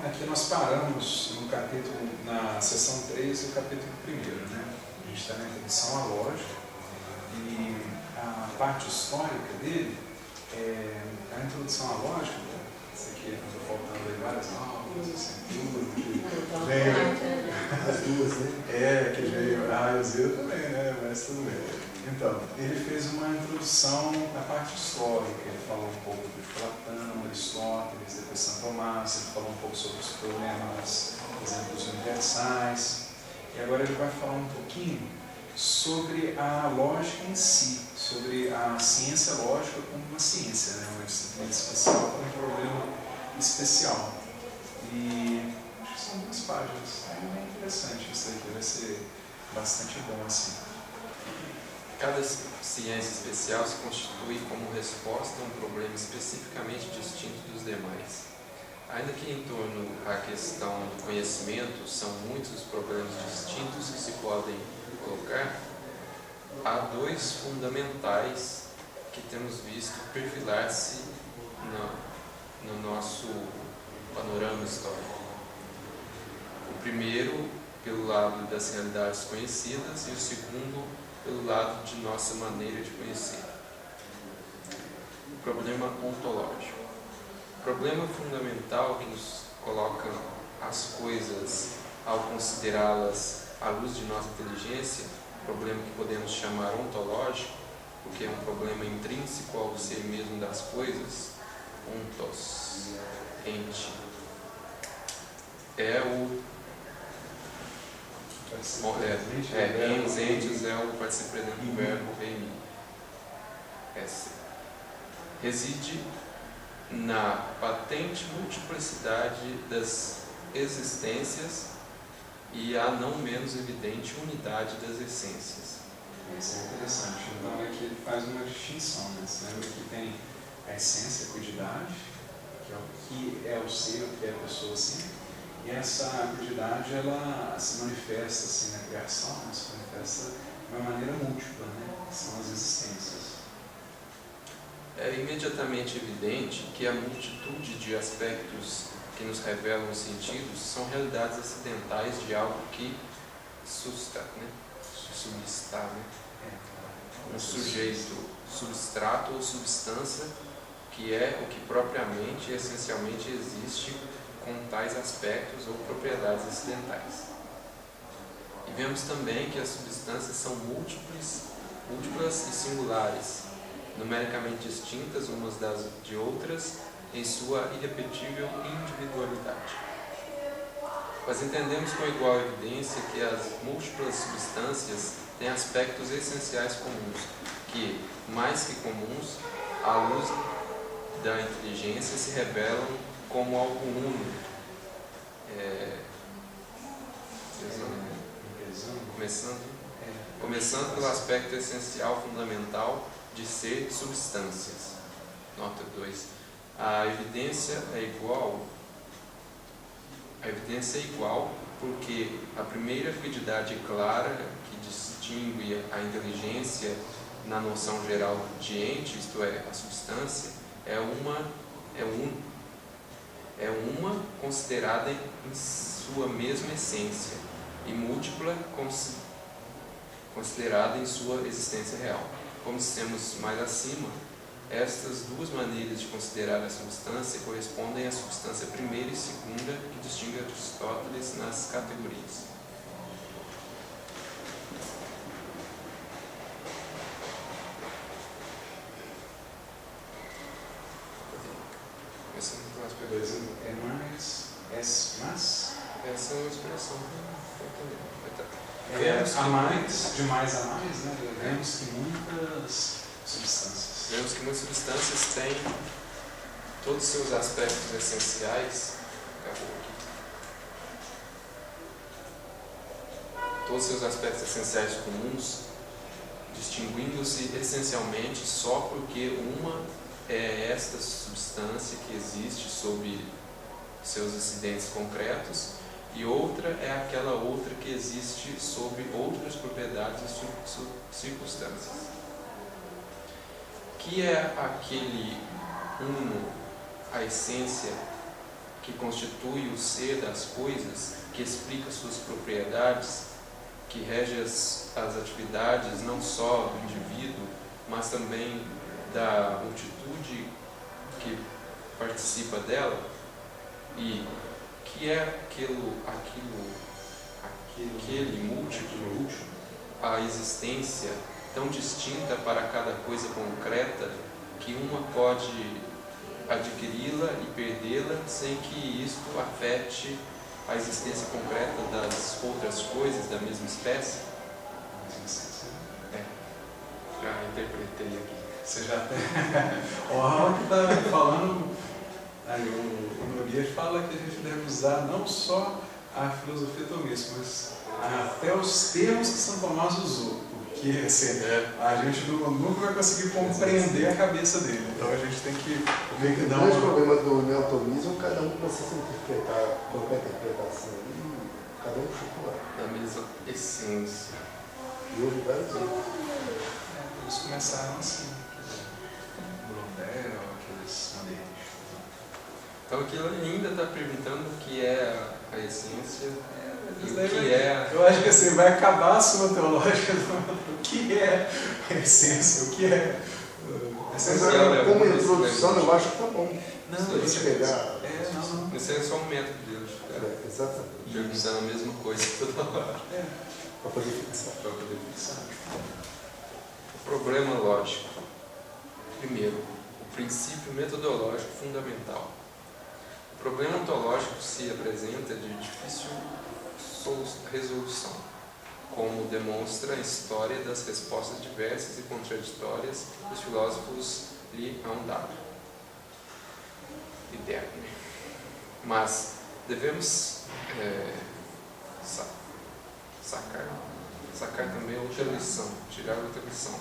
Aqui nós paramos no capítulo, na seção 3 do capítulo 1º, né? A gente está na introdução à lógica e a parte histórica dele é a introdução à lógica. Isso aqui está faltando aí várias aulas, assim, tudo que veio, as duas, né? Que veio, a Elzira também, né? Mas tudo bem. Então, ele fez uma introdução à parte histórica, ele falou um pouco de Platão, Aristóteles, depois Santo Tomás, ele falou um pouco sobre os problemas, exemplos universais, e agora ele vai falar um pouquinho sobre a lógica em si, sobre a ciência lógica como uma ciência, né? Uma disciplina especial para um problema especial. E acho que são 2 páginas, é bem interessante isso aqui, vai ser bastante bom assim. Cada ciência especial se constitui como resposta a um problema especificamente distinto dos demais. Ainda que em torno à questão do conhecimento são muitos os problemas distintos que se podem colocar, há 2 fundamentais que temos visto perfilar-se no nosso panorama histórico. O primeiro, pelo lado das realidades conhecidas, e o segundo, pelo lado de nossa maneira de conhecer. O problema ontológico. O problema fundamental que nos coloca as coisas ao considerá-las à luz de nossa inteligência, problema que podemos chamar ontológico, porque é um problema intrínseco ao ser mesmo das coisas, ontos, ente, é o ens, entes é o participo presente do verbo em reside na patente multiplicidade das existências e a não menos evidente unidade das essências. Isso é interessante. Então aqui ele faz uma distinção, né? Você lembra que tem a essência, a cuididade, que é o que é o ser, o que é a pessoa assim. E essa cuididade, ela se manifesta assim, na criação, né? Se manifesta de uma maneira múltipla, né? Que são as existências. É imediatamente evidente que a multitude de aspectos que nos revelam os sentidos são realidades acidentais de algo que substá, né? Um sujeito substrato ou substância que é o que propriamente e essencialmente existe com tais aspectos ou propriedades acidentais. E vemos também que as substâncias são múltiplas e singulares, numericamente distintas umas das de outras em sua irrepetível individualidade. Mas entendemos com igual evidência que as múltiplas substâncias têm aspectos essenciais comuns, que, mais que comuns, à luz da inteligência se revelam como algo único. Começando pelo aspecto essencial fundamental de ser substâncias. Nota 2. A evidência é igual porque a primeira quididade clara que distingue a inteligência na noção geral de ente, isto é, a substância, é uma considerada em sua mesma essência e múltipla considerada em sua existência real. Como dissemos mais acima, estas 2 maneiras de considerar a substância correspondem à substância primeira e segunda que distingue Aristóteles nas categorias. É mais, mas? Essa é uma expressão a mais, de mais a mais, né? Vemos que muitas substâncias têm todos os seus aspectos essenciais, todos os seus aspectos essenciais comuns, distinguindo-se essencialmente só porque uma é esta substância que existe sob seus acidentes concretos e outra é aquela outra que existe sob outras propriedades e circunstâncias. Que é aquele uno, a essência que constitui o ser das coisas, que explica suas propriedades, que rege as atividades não só do indivíduo, mas também da multitude que participa dela, e que é aquele múltiplo, a existência tão distinta para cada coisa concreta, que uma pode adquiri-la e perdê-la sem que isto afete a existência concreta das outras coisas da mesma espécie? Já interpretei aqui. Você já tem. O Alan que está falando, aí o Nogueira fala que a gente deve usar não só a filosofia tomista, mas até os termos que São Tomás usou. Porque assim, a gente nunca vai conseguir compreender a cabeça dele. Então a gente tem que ver que dá O grande problema do neotomismo, cada um precisa interpretar, colocar a interpretação ali, cada um chupa lá. Da mesma essência. E hoje vai dizer. Eles começaram assim, Blondel, aqueles modernistas. Então aquilo ainda está perguntando o que é a essência e o que é... Eu acho que assim, vai acabar a suma teológica do que é a essência, o que é... Mas como introdução, eu acho que tá bom. Não, a gente pegar... não. Isso é só um método de Deus. Exatamente. Perguntando a mesma coisa toda hora. Para poder fixar. Para poder fixar. O problema lógico. Primeiro, o princípio metodológico fundamental. O problema ontológico se apresenta de difícil resolução, como demonstra a história das respostas diversas e contraditórias que os filósofos lhe hão dado. Mas devemos sacar também outra lição, tirar outra lição,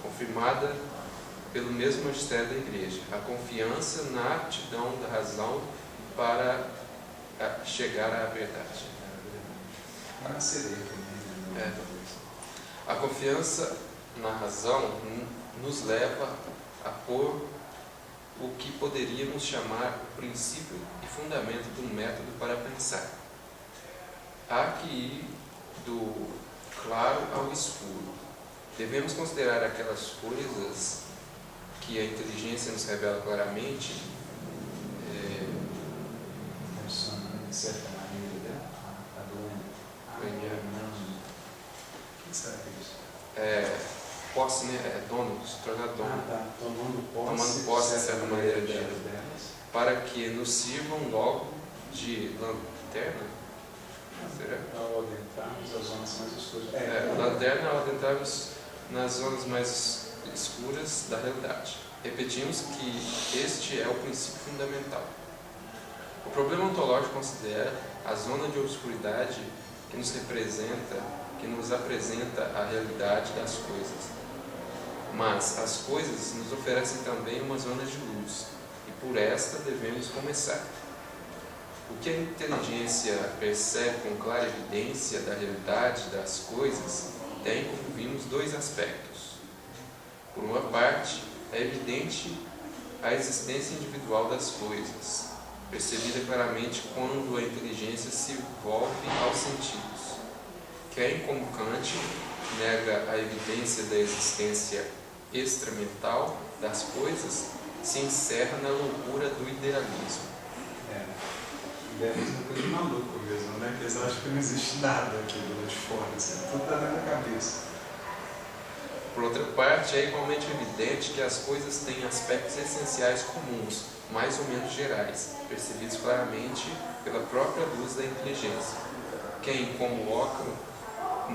confirmada pelo mesmo magistério da Igreja: a confiança na aptidão da razão para chegar à verdade. A confiança na razão nos leva a pôr o que poderíamos chamar o princípio e fundamento do método para pensar. Há que ir do claro ao escuro. Devemos considerar aquelas coisas que a inteligência nos revela claramente, de certa maneira, a do o que será que é isso? Posse, né? Dono, se tornar dono. Tomando posse de certa maneira delas. Para que nos sirvam logo de lanterna. Será? Ao adentrarmos as zonas mais escuras. Lanterna ao adentrarmos nas zonas mais escuras da realidade. Repetimos que este é o princípio fundamental. O problema ontológico considera a zona de obscuridade que nos apresenta a realidade das coisas. Mas as coisas nos oferecem também uma zona de luz, e por esta devemos começar. O que a inteligência percebe com clara evidência da realidade das coisas tem, como vimos, dois aspectos. Por uma parte, é evidente a existência individual das coisas, percebida claramente quando a inteligência se volve aos sentidos. Quem, como Kant, nega a evidência da existência extramental das coisas, se encerra na loucura do idealismo. Idealismo é coisa de maluco mesmo, né? Porque eles acham que não existe nada aqui do lado de fora, assim, tudo está dentro da cabeça. Por outra parte, é igualmente evidente que as coisas têm aspectos essenciais comuns, mais ou menos gerais, percebidos claramente pela própria luz da inteligência. Quem, como Ockham,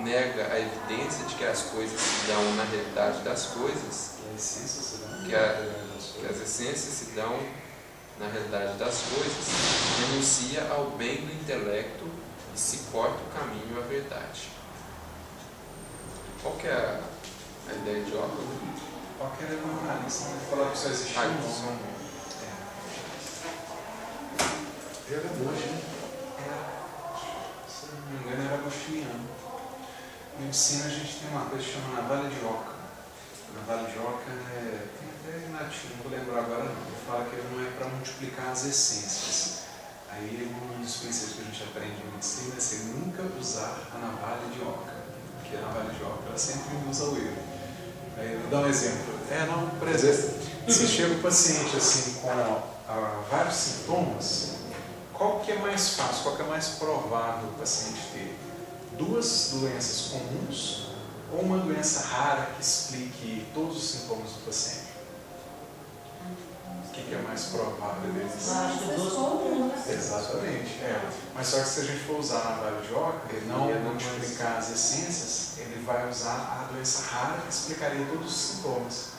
nega a evidência de que as coisas se dão na realidade das coisas, que as essências se dão na realidade das coisas, renuncia ao bem do intelecto e se corta o caminho à verdade. Qual que é a ideia de Ockham? Ockham era um analista, né? Falar que só existe um nome. Ele era monge, né? Se não me engano, era agostiniano. No ensino a gente tem uma coisa que chama navalha de Ockham. A navalha de Ockham tem até em latim, não vou lembrar agora não. Ele fala que ele não é para multiplicar as essências. Aí um dos princípios que a gente aprende em medicina é ser nunca usar a navalha de oca, porque a navalha de oca ela sempre usa o erro. Aí, vou dar um exemplo. Por exemplo, se chega o paciente assim, com vários sintomas, qual que é mais fácil, qual que é mais provável o paciente ter? 2 doenças comuns ou uma doença rara que explique todos os sintomas do paciente? O que é mais provável deles? Acho que 2 comuns. Exatamente. Mas só que se a gente for usar a navalha de oca e não multiplicar as essências, ele vai usar a doença rara que explicaria todos os sintomas.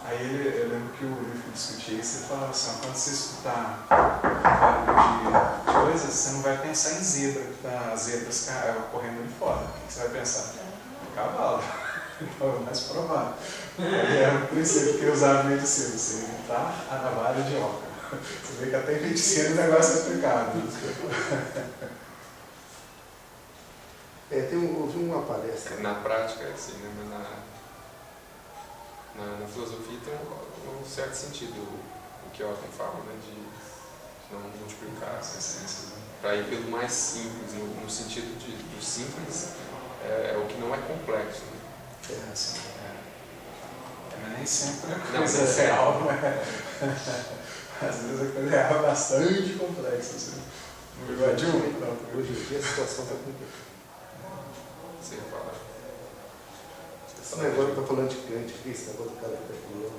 Aí eu lembro que o livro discutia isso e falava assim, quando você escutar barulho de coisas, você não vai pensar em zebra, que tá as zebras correndo ali fora. O que você vai pensar? Cavalo. Então é o mais provável. É o princípio que eu usava em medicina, você evitar a navalha de oca. Você vê que até em medicina o negócio é explicado. Eu vi uma palestra. Na prática é assim, né? Mas na filosofia tem um certo sentido o que Ockham fala, né? De não multiplicar as essências, né? Para ir pelo mais simples, no sentido do simples é o que não é complexo, né? Mas nem sempre a coisa real não é. Às vezes a coisa real é bastante complexa. Assim. Não invadiu? Hoje em dia a situação está complicada. Você fala. Esse negócio está falando de Kant, esse negócio do cara que está criando.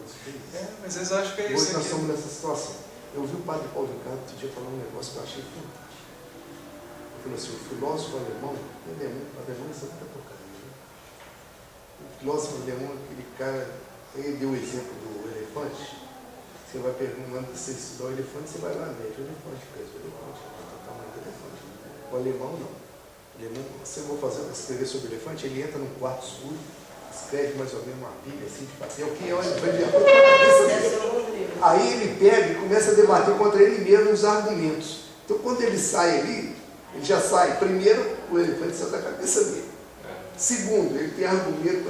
Mas eles acham que é isso. Hoje nós estamos nessa situação. Eu vi o padre Paulo Ricardo outro dia falando um negócio que eu achei fantástico. Ele falou assim, o filósofo alemão isso é muito tocado. O filósofo alemão, aquele cara, ele deu o exemplo do elefante. Você vai perguntando, você estudar o elefante, você vai lá, mede o elefante, pesa o elefante, o tamanho do elefante. O alemão não. O alemão, se eu vou escrever sobre o elefante, ele entra num quarto escuro, escreve mais ou menos uma pilha assim de papel, quem é o elefante? Aí ele pega e começa a debater contra ele mesmo os argumentos. Então quando ele sai ali, ele já sai, primeiro, o elefante senta a cabeça dele. Segundo, ele tem argumento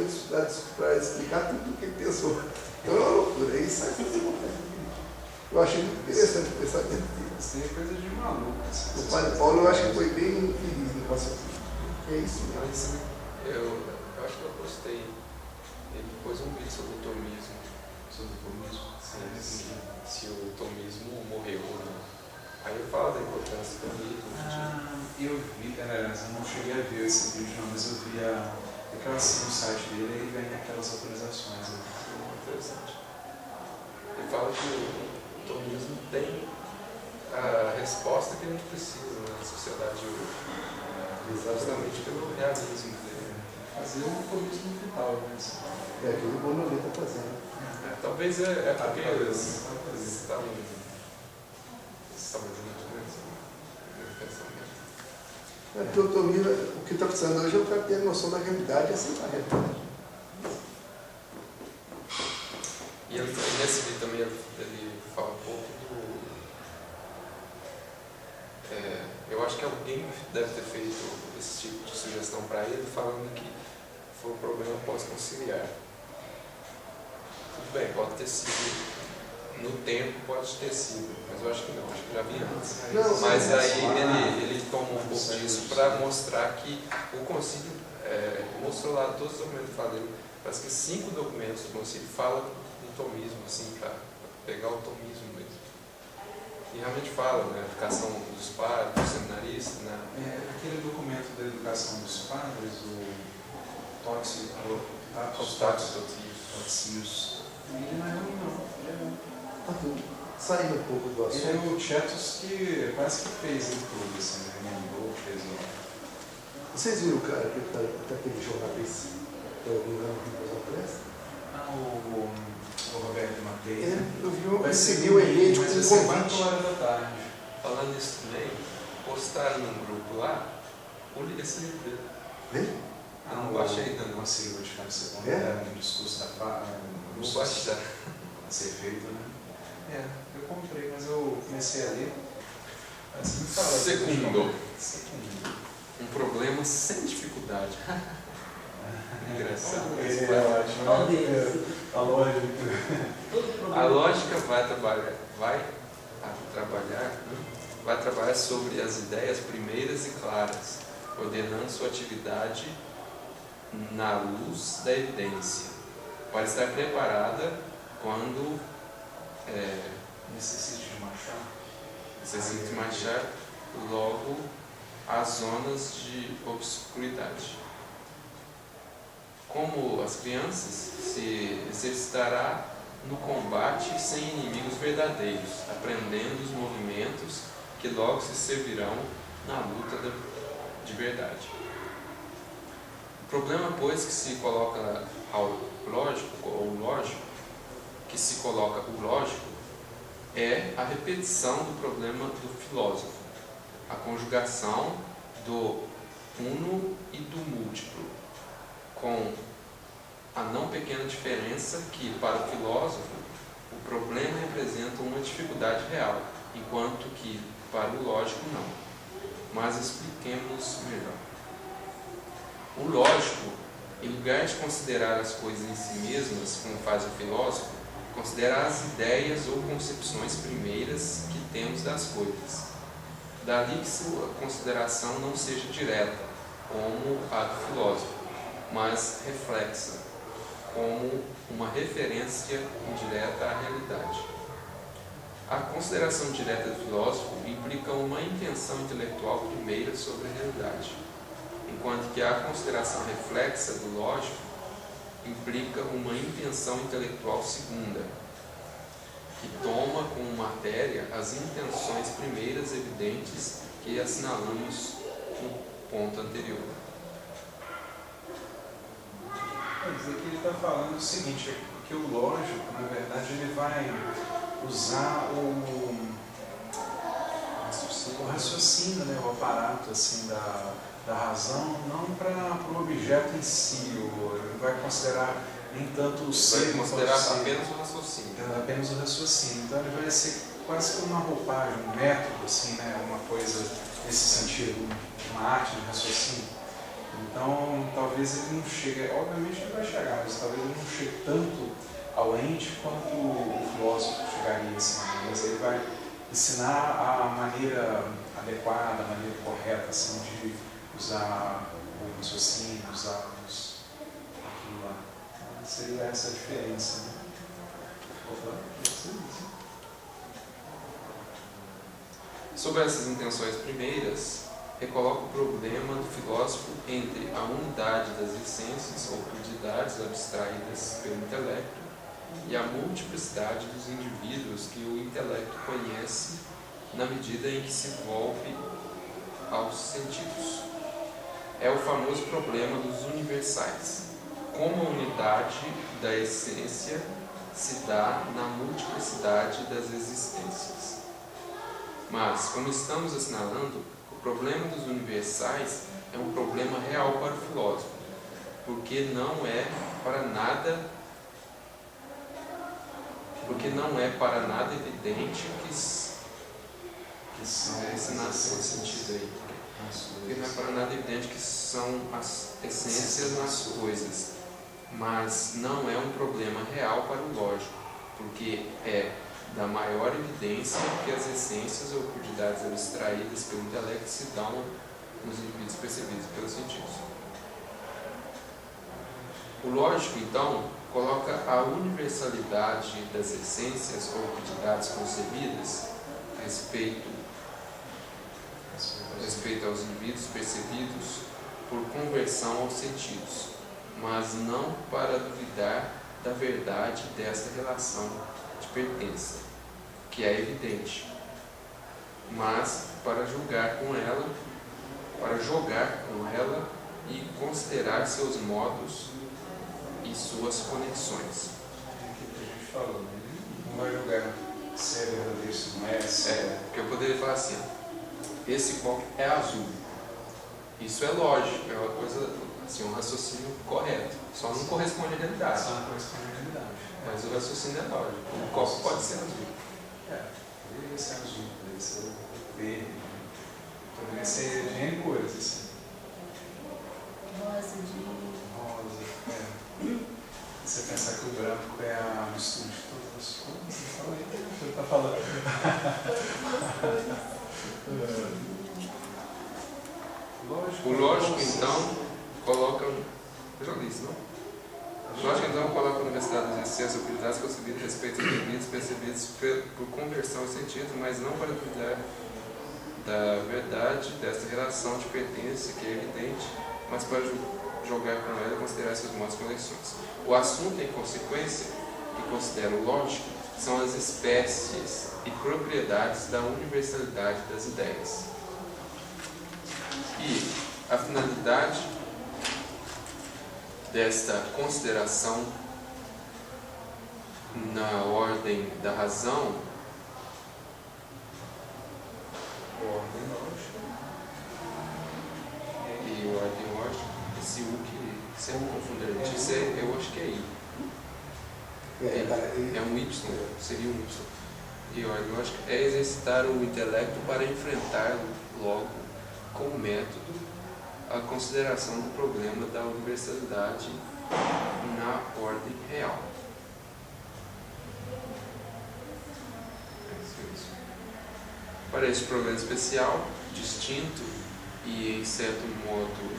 para explicar tudo o que ele pensou. Então é uma loucura, aí sai fazendo. Eu achei muito interessante o pensamento dele. Isso é coisa de maluco. Assim, o padre Paulo, eu acho que foi bem feliz no raciocínio. É isso mesmo. Mas eu acho que eu gostei. Ele pôs um vídeo sobre o tomismo. Sobre o tomismo? Se o tomismo morreu ou não. Aí eu falo da importância do tomismo. Eu vi, eu não cheguei a ver esse vídeo não, mas eu vi eu assino o site dele e vem aquelas atualizações. Interessante. Ele fala que o tomismo tem a resposta que a gente precisa na sociedade de hoje. Exatamente pelo realismo dele. Fazer um tomismo vital, né? É aquilo que o Bonomi está fazendo. Talvez porque eles estavam juntos, né? Pensamento. Porque o tomismo, o que está precisando hoje é o cara ter a noção da realidade e aceitar a realidade. E nesse vídeo também ele fala um pouco do... eu acho que alguém deve ter feito esse tipo de sugestão para ele, falando que foi um problema pós-conciliar. Tudo bem, pode ter sido... No tempo pode ter sido, mas eu acho que não, acho que já vi antes. Não, mas aí ele toma um pouco disso para mostrar que o concílio mostrou lá todos os documentos que falam, parece que 5 documentos do concílio falam do tomismo, assim, para pegar o tomismo mesmo. E realmente fala, né, a educação dos padres, dos seminaristas, né? Aquele documento da educação dos padres, o Totius, ele não é ruim não, ele é bom. Saindo um pouco do assunto. Ele é o Tietos que parece que fez ele tudo, assim, né? Mandou, fez o... Vocês viram o cara que está aquele jornalista que eu vi lá no Rio da Pressa? O Roberto Matei. Eu vi, eu recebi um e-mail com um convite. 4 horas da tarde. Falando isso também, postaram num grupo lá, esse livro dele. Vem? Não baixei ainda não. Conselho Vaticano II, um discurso da paz, Vou baixar. a ser feito, né? Eu comprei, mas eu comecei a ler. Segundo. Um problema sem dificuldade. Engraçado. A lógica. A lógica vai trabalhar vai trabalhar sobre as ideias primeiras e claras, ordenando sua atividade na luz da evidência, para estar preparada quando necessite marchar logo às zonas de obscuridade. Como as crianças, se exercitará no combate sem inimigos verdadeiros, aprendendo os movimentos que logo se servirão na luta de verdade. O problema, pois, que se coloca o lógico, é a repetição do problema do filósofo, a conjugação do uno e do múltiplo, com a não pequena diferença que, para o filósofo, o problema representa uma dificuldade real, enquanto que, para o lógico, não. Mas expliquemos melhor. O lógico, em lugar de considerar as coisas em si mesmas, como faz o filósofo, considera as ideias ou concepções primeiras que temos das coisas. Dali que sua consideração não seja direta, como a do filósofo, mas reflexa, como uma referência indireta à realidade. A consideração direta do filósofo implica uma intenção intelectual primeira sobre a realidade, enquanto que a consideração reflexa do lógico implica uma intenção intelectual segunda, que toma como matéria as intenções primeiras evidentes que assinalamos no ponto anterior. Quer dizer que ele está falando o seguinte, que o lógico, na verdade, ele vai usar o raciocínio, né, o aparato assim, da razão, não para o objeto em si, ele não vai considerar nem tanto o ser, vai considerar apenas o raciocínio. Apenas o raciocínio. Então ele vai ser quase como uma roupagem, um método, assim, né, uma coisa nesse sentido, uma arte de raciocínio. Então, talvez ele não chegue, obviamente ele vai chegar, mas talvez ele não chegue tanto ao ente quanto o filósofo chegaria, assim, mas ele vai ensinar a maneira adequada, a maneira correta, assim, de usar o raciocínio, usar aquilo lá. Então, seria essa a diferença, né? Sobre essas intenções primeiras, recoloca o problema do filósofo entre a unidade das essências ou quantidades abstraídas pelo intelecto e a multiplicidade dos indivíduos que o intelecto conhece na medida em que se envolve aos sentidos. É o famoso problema dos universais. Como a unidade da essência se dá na multiplicidade das existências. Mas, como estamos assinalando, o problema dos universais é um problema real para o filósofo, porque não é para nada evidente que são esse sentido aí. Porque não é para nada evidente que são as essências nas coisas, mas não é um problema real para o lógico, porque é da maior evidência que as essências ou quantidades abstraídas pelo intelecto se dão nos indivíduos percebidos pelos sentidos. O lógico, então, coloca a universalidade das essências ou quantidades concebidas respeito aos indivíduos percebidos por conversão aos sentidos, mas não para duvidar da verdade desta relação de pertença, que é evidente, mas para jogar com ela e considerar seus modos e suas conexões. É aquilo que a gente falou, né? Não vai julgar se é verdadeiro, se não é. Porque eu poderia falar assim, esse copo é azul. Isso é lógico, é uma coisa, assim, um raciocínio correto. Só não corresponde à realidade. Só não corresponde à realidade. Mas o raciocínio é lógico. O copo pode ser azul. Poderia ser azul, poderia ser verde, poderia ser de N cores, assim. Rosa. Você pensar que o branco é a mistura de todas as cores, você fala aí, você está falando. Lógico. O lógico, então, coloca... Eu já li isso, não? O lógico, então, coloca a universidade a exercer as utilidades concebidas a respeito dos limites percebidos por conversão ao sentido, mas não para duvidar da verdade desta relação de pertença, que é evidente, mas para jogar com ela e considerar seus modos de conexões. O assunto, em consequência, que considero lógico, são as espécies e propriedades da universalidade das ideias. E a finalidade desta consideração na ordem da razão, Ordem lógica. e ordem lógica, esse U que sempre confunde, isso eu acho que é I. É um Y, seria um Y. E ordem lógica é exercitar o intelecto para enfrentar logo com o método a consideração do problema da universalidade na ordem real. Para este problema especial, distinto e, em certo modo,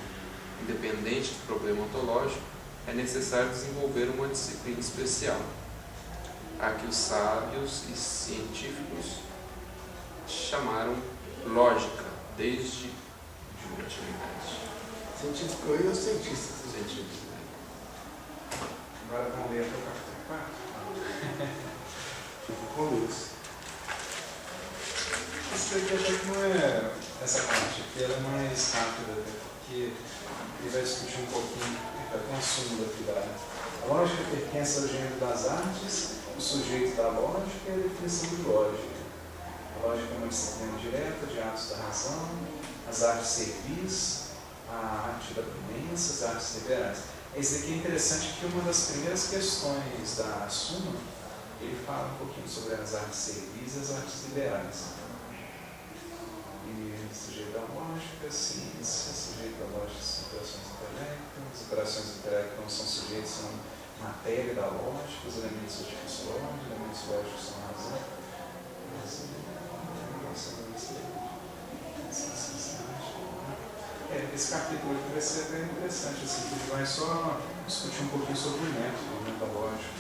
independente do problema ontológico, é necessário desenvolver uma disciplina especial, a que os sábios e científicos chamaram lógica, desde a antiguidade. Científico aí ou cientista? Científicos, né? Agora vamos ler até o capítulo 4. Com isso. Esse daqui até que não é essa parte aqui, ela é mais rápida, até porque ele vai discutir um pouquinho, vai ter um súmulo aqui da lógica pertence ao gênero das artes, o sujeito da lógica e a definição de lógica. A lógica é uma disciplina direta de atos da razão, as artes servis, a arte da prudência, as artes liberais. Esse aqui é interessante porque uma das primeiras questões da Suma, ele fala um pouquinho sobre as artes servis e as artes liberais. E sujeito da lógica, ciência, sujeito da lógica são operações do intelecto, as operações do intelecto não são sujeitos, são matéria da lógica, os elementos artificiais lógicos, os elementos lógicos são razão. Esse capítulo aqui vai ser bem interessante, assim, porque vai só discutir um pouquinho sobre o método da lógica.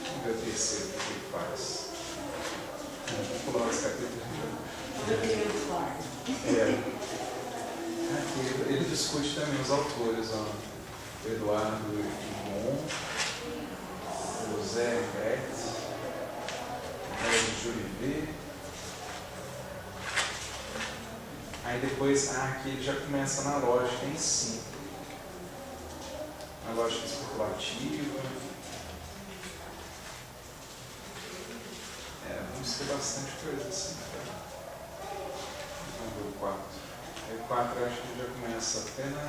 Vamos ver o terceiro, o que ele faz. Vamos pular esse capítulo. Aqui ele discute também os autores, ó, o Eduardo Dumont, o José Brecht, o Jolivet. Aí depois, aqui ele já começa na lógica em si. Na lógica especulativa. Vamos ter bastante coisa assim. Vamos ver o 4. Aí o 4 eu acho que ele já começa até na